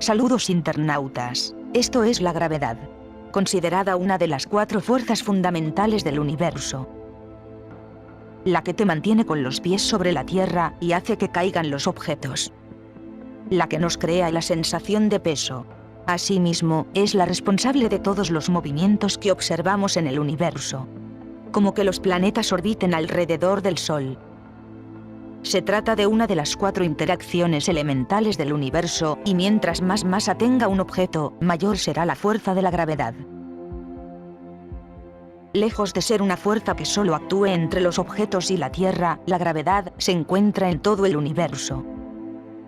Saludos internautas. Esto es la gravedad, considerada una de las 4 fuerzas fundamentales del universo. La que te mantiene con los pies sobre la Tierra y hace que caigan los objetos. La que nos crea la sensación de peso. Asimismo, es la responsable de todos los movimientos que observamos en el universo. Como que los planetas orbiten alrededor del Sol. Se trata de una de las 4 interacciones elementales del universo, y mientras más masa tenga un objeto, mayor será la fuerza de la gravedad. Lejos de ser una fuerza que solo actúe entre los objetos y la Tierra, la gravedad se encuentra en todo el universo.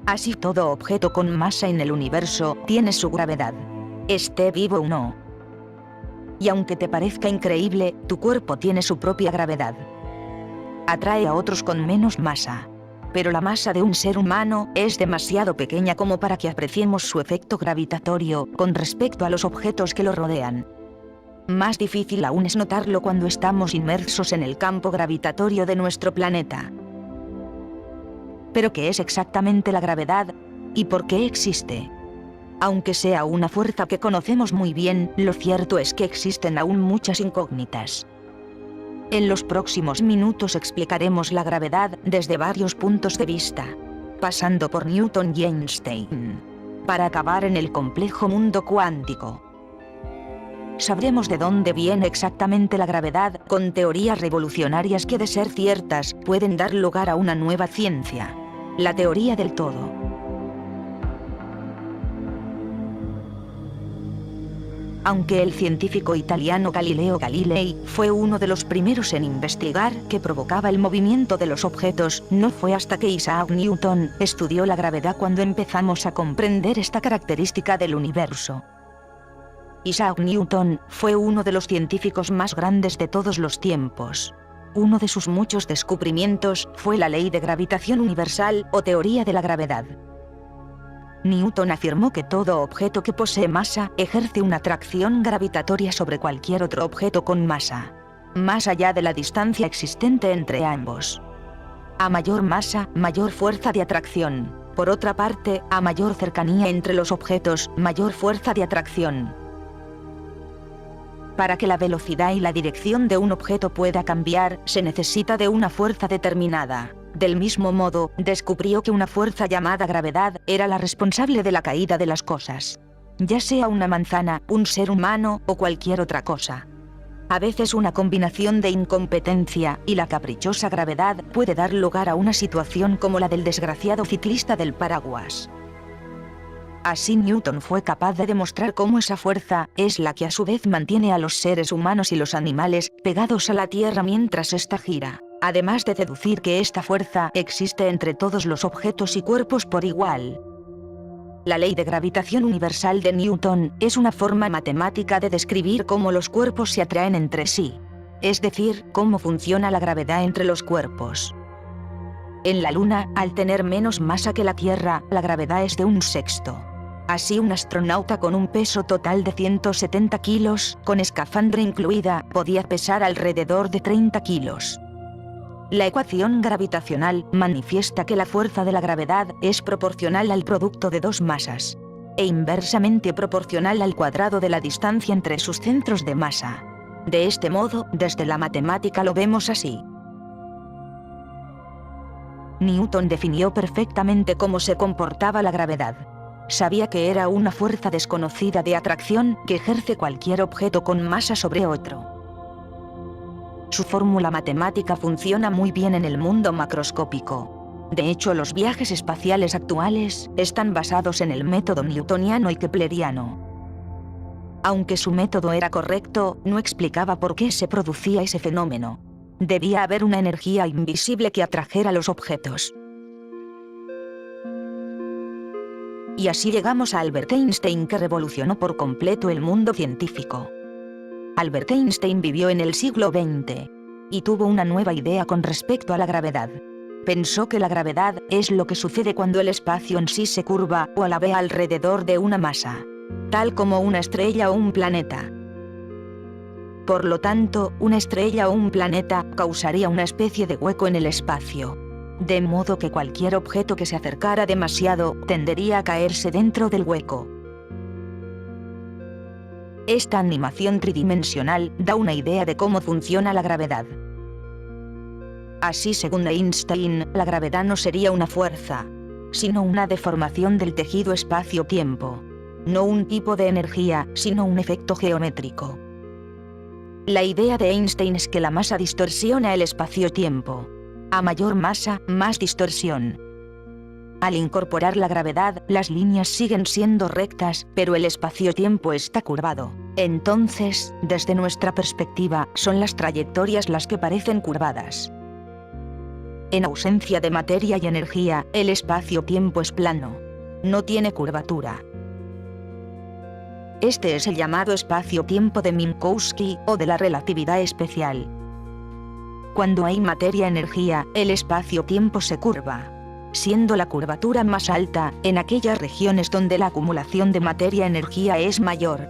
Así, todo objeto con masa en el universo tiene su gravedad, esté vivo o no. Y aunque te parezca increíble, tu cuerpo tiene su propia gravedad. Atrae a otros con menos masa. Pero la masa de un ser humano es demasiado pequeña como para que apreciemos su efecto gravitatorio con respecto a los objetos que lo rodean. Más difícil aún es notarlo cuando estamos inmersos en el campo gravitatorio de nuestro planeta. ¿Pero qué es exactamente la gravedad? ¿Y por qué existe? Aunque sea una fuerza que conocemos muy bien, lo cierto es que existen aún muchas incógnitas. En los próximos minutos explicaremos la gravedad desde varios puntos de vista, pasando por Newton y Einstein, para acabar en el complejo mundo cuántico. Sabremos de dónde viene exactamente la gravedad, con teorías revolucionarias que, de ser ciertas, pueden dar lugar a una nueva ciencia, la teoría del todo. Aunque el científico italiano Galileo Galilei fue uno de los primeros en investigar qué provocaba el movimiento de los objetos, no fue hasta que Isaac Newton estudió la gravedad cuando empezamos a comprender esta característica del universo. Isaac Newton fue uno de los científicos más grandes de todos los tiempos. Uno de sus muchos descubrimientos fue la ley de gravitación universal o teoría de la gravedad. Newton afirmó que todo objeto que posee masa ejerce una atracción gravitatoria sobre cualquier otro objeto con masa, más allá de la distancia existente entre ambos. A mayor masa, mayor fuerza de atracción. Por otra parte, a mayor cercanía entre los objetos, mayor fuerza de atracción. Para que la velocidad y la dirección de un objeto pueda cambiar, se necesita de una fuerza determinada. Del mismo modo, descubrió que una fuerza llamada gravedad era la responsable de la caída de las cosas. Ya sea una manzana, un ser humano o cualquier otra cosa. A veces una combinación de incompetencia y la caprichosa gravedad puede dar lugar a una situación como la del desgraciado ciclista del paraguas. Así Newton fue capaz de demostrar cómo esa fuerza es la que a su vez mantiene a los seres humanos y los animales pegados a la Tierra mientras ésta gira. Además de deducir que esta fuerza existe entre todos los objetos y cuerpos por igual. La ley de gravitación universal de Newton es una forma matemática de describir cómo los cuerpos se atraen entre sí. Es decir, cómo funciona la gravedad entre los cuerpos. En la Luna, al tener menos masa que la Tierra, la gravedad es de 1/6. Así, un astronauta con un peso total de 170 kilos, con escafandra incluida, podía pesar alrededor de 30 kilos. La ecuación gravitacional manifiesta que la fuerza de la gravedad es proporcional al producto de 2 masas, e inversamente proporcional al cuadrado de la distancia entre sus centros de masa. De este modo, desde la matemática lo vemos así. Newton definió perfectamente cómo se comportaba la gravedad. Sabía que era una fuerza desconocida de atracción que ejerce cualquier objeto con masa sobre otro. Su fórmula matemática funciona muy bien en el mundo macroscópico. De hecho, los viajes espaciales actuales están basados en el método newtoniano y kepleriano. Aunque su método era correcto, no explicaba por qué se producía ese fenómeno. Debía haber una energía invisible que atrajera los objetos. Y así llegamos a Albert Einstein, que revolucionó por completo el mundo científico. Albert Einstein vivió en el siglo XX y tuvo una nueva idea con respecto a la gravedad. Pensó que la gravedad es lo que sucede cuando el espacio en sí se curva o alabea alrededor de una masa, tal como una estrella o un planeta. Por lo tanto, una estrella o un planeta causaría una especie de hueco en el espacio. de modo que cualquier objeto que se acercara demasiado tendería a caerse dentro del hueco. Esta animación tridimensional da una idea de cómo funciona la gravedad. Así, según Einstein, la gravedad no sería una fuerza, sino una deformación del tejido espacio-tiempo. No un tipo de energía, sino un efecto geométrico. La idea de Einstein es que la masa distorsiona el espacio-tiempo. A mayor masa, más distorsión. Al incorporar la gravedad, las líneas siguen siendo rectas, pero el espacio-tiempo está curvado. Entonces, desde nuestra perspectiva, son las trayectorias las que parecen curvadas. En ausencia de materia y energía, el espacio-tiempo es plano. No tiene curvatura. Este es el llamado espacio-tiempo de Minkowski o de la relatividad especial. Cuando hay materia-energía, el espacio-tiempo se curva, siendo la curvatura más alta en aquellas regiones donde la acumulación de materia-energía es mayor.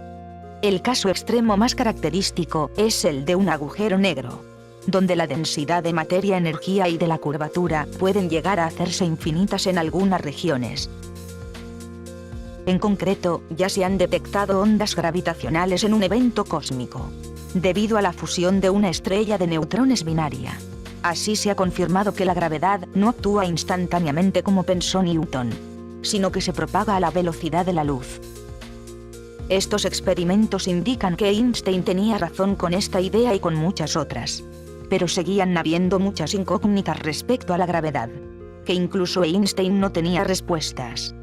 El caso extremo más característico es el de un agujero negro, donde la densidad de materia-energía y de la curvatura pueden llegar a hacerse infinitas en algunas regiones. En concreto, ya se han detectado ondas gravitacionales en un evento cósmico, debido a la fusión de una estrella de neutrones binaria. Así se ha confirmado que la gravedad no actúa instantáneamente como pensó Newton, sino que se propaga a la velocidad de la luz. Estos experimentos indican que Einstein tenía razón con esta idea y con muchas otras. Pero seguían habiendo muchas incógnitas respecto a la gravedad, que incluso Einstein no tenía respuestas.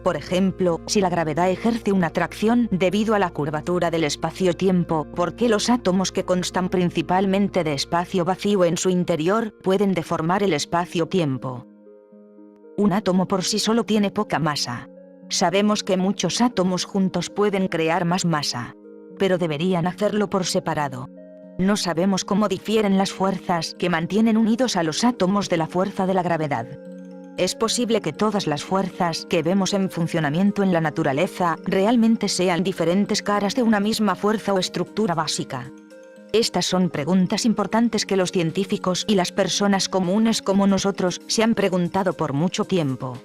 Por ejemplo, si la gravedad ejerce una atracción debido a la curvatura del espacio-tiempo, ¿por qué los átomos que constan principalmente de espacio vacío en su interior pueden deformar el espacio-tiempo? Un átomo por sí solo tiene poca masa. Sabemos que muchos átomos juntos pueden crear más masa, pero deberían hacerlo por separado. No sabemos cómo difieren las fuerzas que mantienen unidos a los átomos de la fuerza de la gravedad. Es posible que todas las fuerzas que vemos en funcionamiento en la naturaleza realmente sean diferentes caras de una misma fuerza o estructura básica. Estas son preguntas importantes que los científicos y las personas comunes como nosotros se han preguntado por mucho tiempo.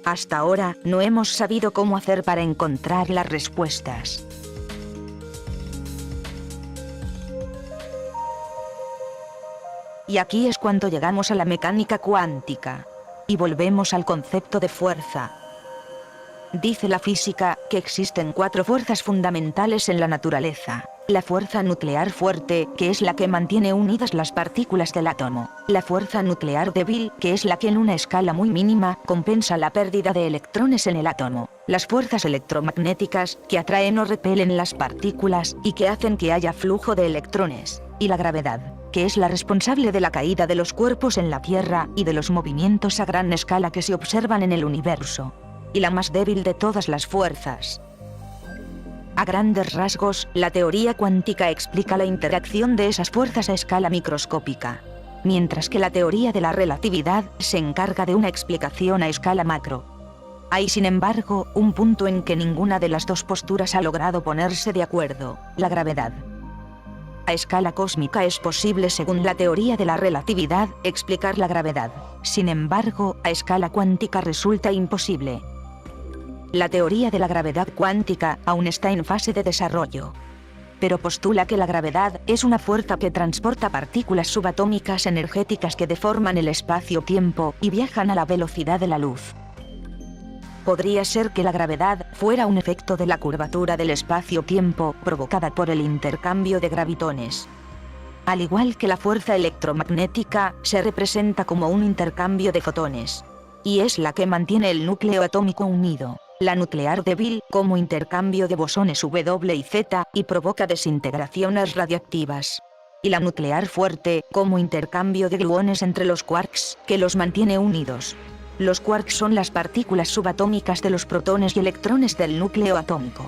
Hasta ahora, no hemos sabido cómo hacer para encontrar las respuestas. Y aquí es cuando llegamos a la mecánica cuántica. Y volvemos al concepto de fuerza. Dice la física que existen 4 fuerzas fundamentales en la naturaleza. La fuerza nuclear fuerte, que es la que mantiene unidas las partículas del átomo. La fuerza nuclear débil, que es la que en una escala muy mínima compensa la pérdida de electrones en el átomo. Las fuerzas electromagnéticas, que atraen o repelen las partículas y que hacen que haya flujo de electrones. Y la gravedad, que es la responsable de la caída de los cuerpos en la Tierra y de los movimientos a gran escala que se observan en el universo. Y la más débil de todas las fuerzas. A grandes rasgos, la teoría cuántica explica la interacción de esas fuerzas a escala microscópica, mientras que la teoría de la relatividad se encarga de una explicación a escala macro. Hay, sin embargo, un punto en que ninguna de las dos posturas ha logrado ponerse de acuerdo: la gravedad. A escala cósmica es posible, según la teoría de la relatividad, explicar la gravedad. Sin embargo, a escala cuántica resulta imposible. La teoría de la gravedad cuántica aún está en fase de desarrollo, pero postula que la gravedad es una fuerza que transporta partículas subatómicas energéticas que deforman el espacio-tiempo y viajan a la velocidad de la luz. Podría ser que la gravedad fuera un efecto de la curvatura del espacio-tiempo provocada por el intercambio de gravitones. Al igual que la fuerza electromagnética se representa como un intercambio de fotones, y es la que mantiene el núcleo atómico unido. La nuclear débil como intercambio de bosones W y Z y provoca desintegraciones radiactivas. Y la nuclear fuerte como intercambio de gluones entre los quarks que los mantiene unidos. Los quarks son las partículas subatómicas de los protones y electrones del núcleo atómico.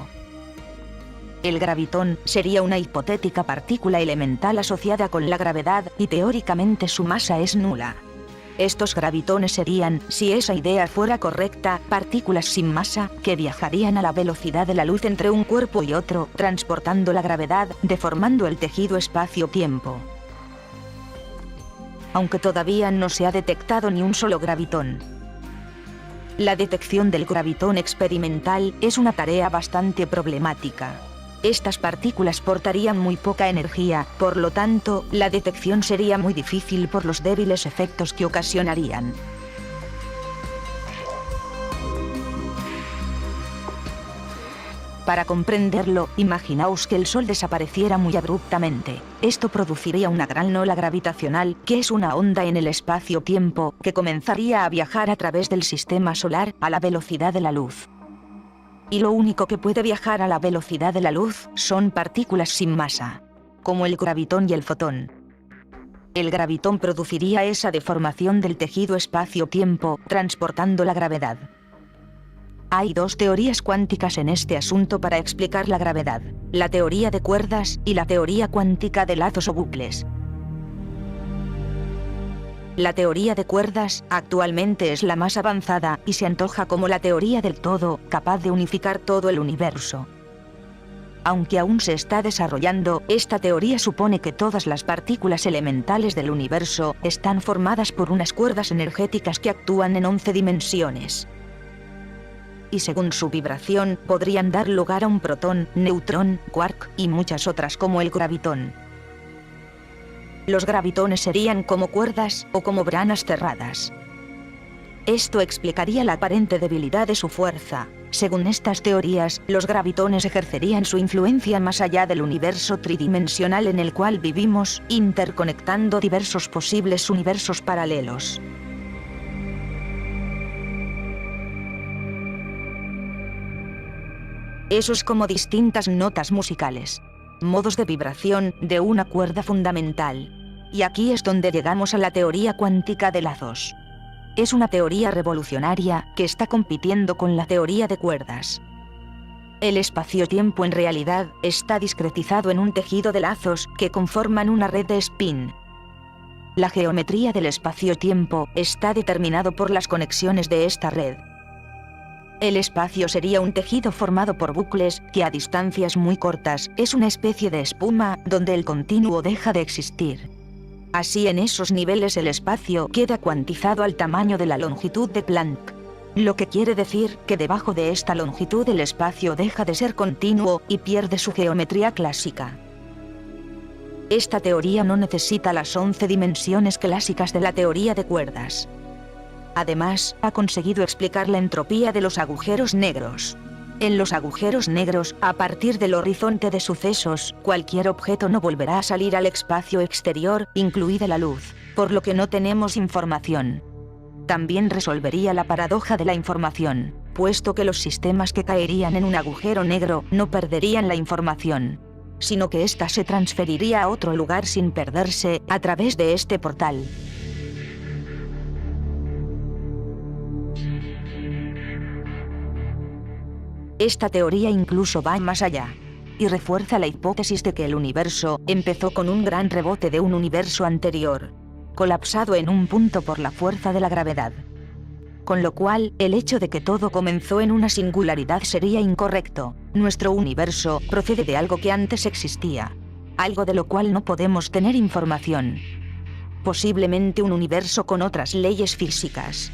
El gravitón sería una hipotética partícula elemental asociada con la gravedad y teóricamente su masa es nula. Estos gravitones serían, si esa idea fuera correcta, partículas sin masa que viajarían a la velocidad de la luz entre un cuerpo y otro, transportando la gravedad, deformando el tejido espacio-tiempo. aunque todavía no se ha detectado ni un solo gravitón. La detección del gravitón experimental es una tarea bastante problemática. Estas partículas portarían muy poca energía, por lo tanto, la detección sería muy difícil por los débiles efectos que ocasionarían. Para comprenderlo, imaginaos que el Sol desapareciera muy abruptamente. Esto produciría una gran ola gravitacional, que es una onda en el espacio-tiempo, que comenzaría a viajar a través del sistema solar a la velocidad de la luz. Y lo único que puede viajar a la velocidad de la luz son partículas sin masa, como el gravitón y el fotón. El gravitón produciría esa deformación del tejido espacio-tiempo, transportando la gravedad. Hay dos teorías cuánticas en este asunto para explicar la gravedad: la teoría de cuerdas y la teoría cuántica de lazos o bucles. La teoría de cuerdas actualmente es la más avanzada y se antoja como la teoría del todo, capaz de unificar todo el universo. Aunque aún se está desarrollando, esta teoría supone que todas las partículas elementales del universo están formadas por unas cuerdas energéticas que actúan en 11 dimensiones. Y según su vibración, podrían dar lugar a un protón, neutrón, quark y muchas otras como el gravitón. Los gravitones serían como cuerdas o como branas cerradas. Esto explicaría la aparente debilidad de su fuerza. Según estas teorías, los gravitones ejercerían su influencia más allá del universo tridimensional en el cual vivimos, interconectando diversos posibles universos paralelos. Eso es como distintas notas musicales, modos de vibración de una cuerda fundamental. Y aquí es donde llegamos a la teoría cuántica de lazos. Es una teoría revolucionaria que está compitiendo con la teoría de cuerdas. El espacio-tiempo en realidad está discretizado en un tejido de lazos que conforman una red de spin. La geometría del espacio-tiempo está determinado por las conexiones de esta red. El espacio sería un tejido formado por bucles que a distancias muy cortas es una especie de espuma donde el continuo deja de existir. Así en esos niveles el espacio queda cuantizado al tamaño de la longitud de Planck. Lo que quiere decir que debajo de esta longitud el espacio deja de ser continuo y pierde su geometría clásica. Esta teoría no necesita las 11 dimensiones clásicas de la teoría de cuerdas. Además, ha conseguido explicar la entropía de los agujeros negros. En los agujeros negros, a partir del horizonte de sucesos, cualquier objeto no volverá a salir al espacio exterior, incluida la luz, por lo que no tenemos información. También resolvería la paradoja de la información, puesto que los sistemas que caerían en un agujero negro no perderían la información, sino que ésta se transferiría a otro lugar sin perderse, a través de este portal. Esta teoría incluso va más allá y refuerza la hipótesis de que el universo empezó con un gran rebote de un universo anterior, colapsado en un punto por la fuerza de la gravedad. Con lo cual, el hecho de que todo comenzó en una singularidad sería incorrecto. Nuestro universo procede de algo que antes existía, algo de lo cual no podemos tener información. Posiblemente un universo con otras leyes físicas.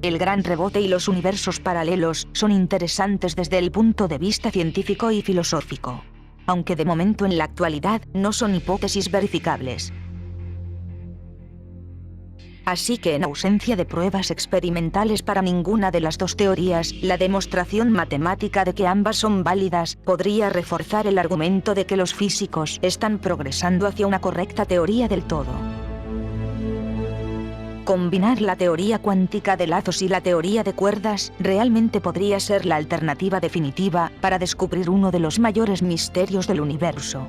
El gran rebote y los universos paralelos son interesantes desde el punto de vista científico y filosófico, aunque de momento en la actualidad no son hipótesis verificables. Así que en ausencia de pruebas experimentales para ninguna de las dos teorías, la demostración matemática de que ambas son válidas podría reforzar el argumento de que los físicos están progresando hacia una correcta teoría del todo. Combinar la teoría cuántica de lazos y la teoría de cuerdas realmente podría ser la alternativa definitiva para descubrir uno de los mayores misterios del universo.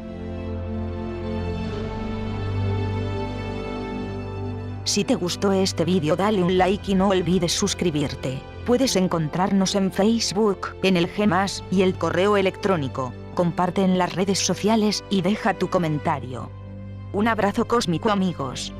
Si te gustó este vídeo, dale un like y no olvides suscribirte. Puedes encontrarnos en Facebook, en el G+, y el correo electrónico. Comparte en las redes sociales y deja tu comentario. Un abrazo cósmico, amigos.